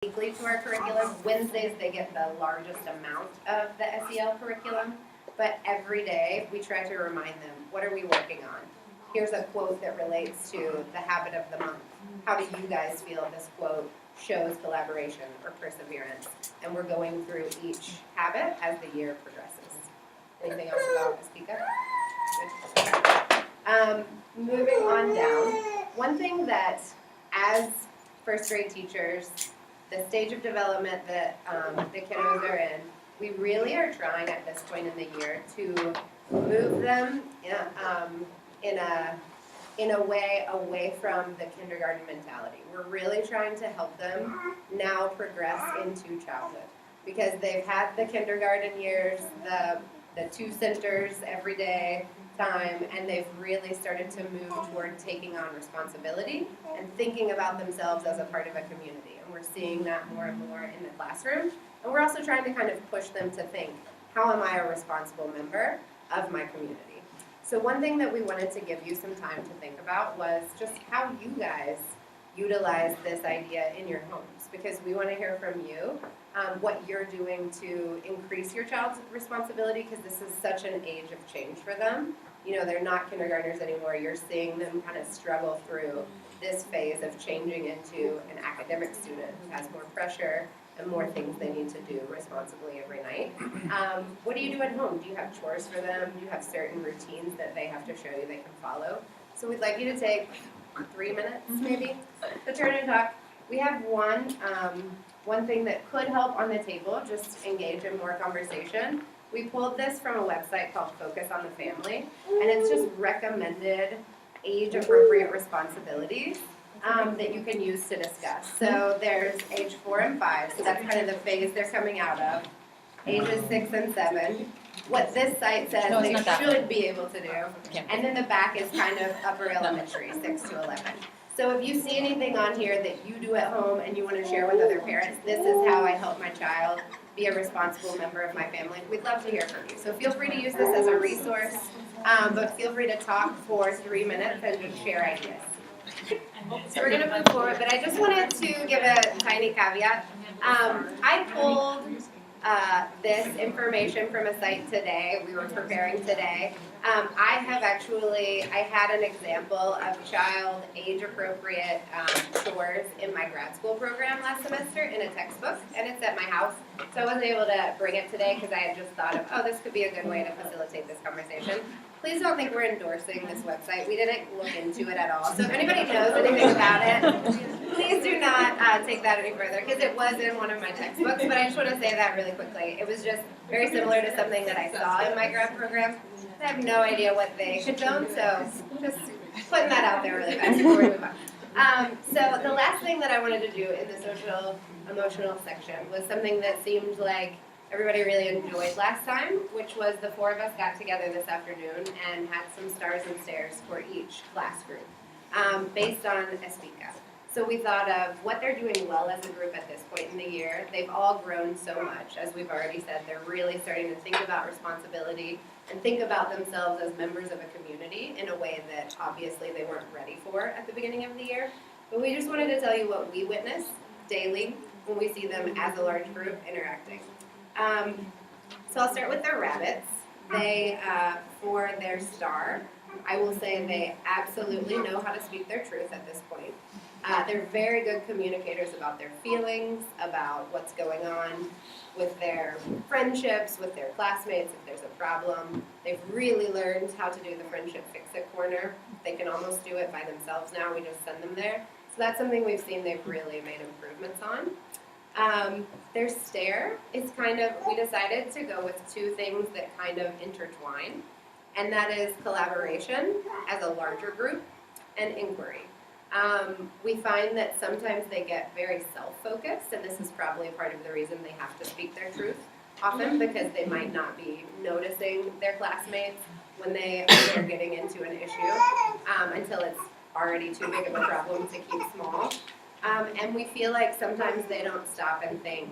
weekly to our curriculum. Wednesdays, they get the largest amount of the SEL curriculum, but every day we try to remind them, what are we working on? Here's a quote that relates to the habit of the month. How do you guys feel this quote shows collaboration or perseverance? And we're going through each habit as the year progresses. Anything else about Aspika? Moving on down, one thing that as first grade teachers, the stage of development that the kiddos are in, we really are trying at this point in the year to move them in a way away from the kindergarten mentality. We're really trying to help them now progress into childhood because they've had the kindergarten years, the 2 centers every day time, and they've really started to move toward taking on responsibility and thinking about themselves as a part of a community. And we're seeing that more and more in the classroom. And we're also trying to kind of push them to think, how am I a responsible member of my community? So one thing that we wanted to give you some time to think about was just how you guys utilize this idea in your homes, because we want to hear from you what you're doing to increase your child's responsibility, because this is such an age of change for them. You know, they're not kindergartners anymore. You're seeing them kind of struggle through this phase of changing into an academic student who has more pressure and more things they need to do responsibly every night. What do you do at home? Do you have chores for them? Do you have certain routines that they have to show you they can follow? So we'd like you to take 3 minutes maybe to turn and talk. We have one thing that could help on the table, just engage in more conversation. We pulled this from a website called Focus on the Family, and it's just recommended age-appropriate responsibilities that you can use to discuss. So there's age 4 and 5, so that's kind of the phase they're coming out of. Ages 6 and 7. What this site says they should be able to do. And then the back is kind of upper elementary, 6 to 11. So if you see anything on here that you do at home and you want to share with other parents, this is how I help my child be a responsible member of my family, we'd love to hear from you. So feel free to use this as a resource, but feel free to talk for 3 minutes and just share ideas. So we're going to move forward, but I just wanted to give a tiny caveat. I pulled this information from a site today. We were preparing today. I had an example of child age-appropriate chores in my grad school program last semester in a textbook, and it's at my house. So I wasn't able to bring it today because I had just thought of, oh, this could be a good way to facilitate this conversation. Please don't think we're endorsing this website. We didn't look into it at all. So if anybody knows anything about it, please do not take that any further, because it was in one of my textbooks. But I just want to say that really quickly. It was just very similar to something that I saw in my grad program. I have no idea what they condone, so just putting that out there really fast before we move on. So the last thing that I wanted to do in the social emotional section was something that seemed like everybody really enjoyed last time, which was the 4 of us got together this afternoon and had some stars and stares for each class group based on Aspika. So we thought of what they're doing well as a group at this point in the year. They've all grown so much. As we've already said, they're really starting to think about responsibility and think about themselves as members of a community in a way that obviously they weren't ready for at the beginning of the year. But we just wanted to tell you what we witness daily when we see them as a large group interacting. So I'll start with their rabbits. They, for their star, I will say they absolutely know how to speak their truth at this point. They're very good communicators about their feelings, about what's going on with their friendships, with their classmates, if there's a problem. They've really learned how to do the friendship fix-it corner. They can almost do it by themselves now. We just send them there. So that's something we've seen they've really made improvements on. Their stare is kind of, we decided to go with 2 things that kind of intertwine, and that is collaboration as a larger group and inquiry. We find that sometimes they get very self-focused, and this is probably part of the reason they have to speak their truth often, because they might not be noticing their classmates when they're getting into an issue until it's already too big of a problem to keep small. And we feel like sometimes they don't stop and think,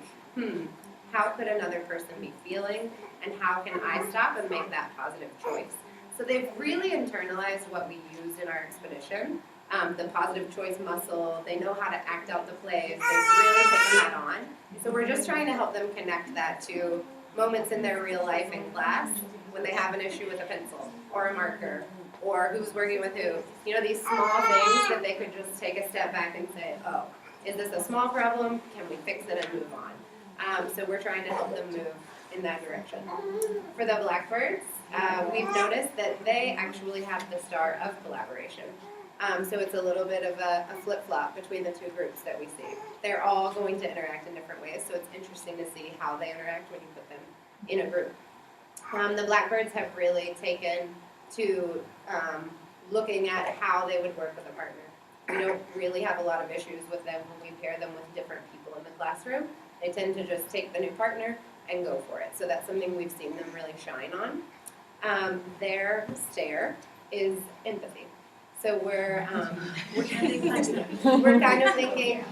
how could another person be feeling, and how can I stop and make that positive choice? So they've really internalized what we used in our expedition, the positive choice muscle. They know how to act out the plays. They've really taken that on. So we're just trying to help them connect that to moments in their real life in class when they have an issue with a pencil or a marker or who's working with who. You know, these small things that they could just take a step back and say, oh, is this a small problem? Can we fix it and move on? So we're trying to help them move in that direction. For the Blackbirds, we've noticed that they actually have the star of collaboration. So it's a little bit of a flip-flop between the two groups that we see. They're all going to interact in different ways, so it's interesting to see how they interact when you put them in a group. The Blackbirds have really taken to looking at how they would work with a partner. We don't really have a lot of issues with them when we pair them with different people in the classroom. They tend to just take the new partner and go for it. So that's something we've seen them really shine on. Their stare is empathy. So we're kind of thinking,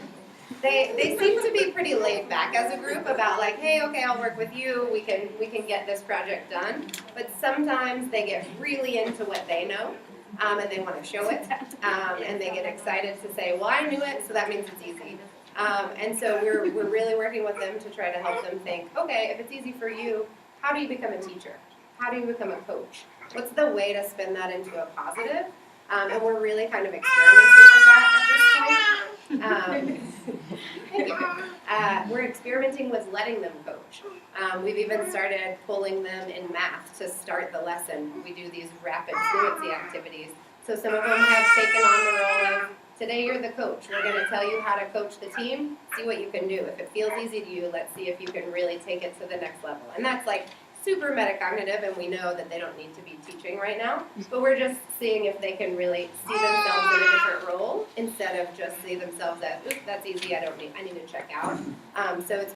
they seem to be pretty laid back as a group about like, hey, okay, I'll work with you, we can get this project done. But sometimes they get really into what they know, and they want to show it, and they get excited to say, well, I knew it, so that means it's easy. And so we're really working with them to try to help them think, okay, if it's easy for you, how do you become a teacher? How do you become a coach? What's the way to spin that into a positive? And we're really kind of experimenting with that at this point. Thank you. We're experimenting with letting them coach. We've even started pulling them in math to start the lesson. We do these rapid fluency activities. So some of them have taken on the role of, today you're the coach. We're going to tell you how to coach the team. See what you can do. If it feels easy to you, let's see if you can really take it to the next level. And that's like super metacognitive, and we know that they don't need to be teaching right now, but we're just seeing if they can really see themselves in a different role instead of just see themselves as, oops, that's easy, I need to check out. So it's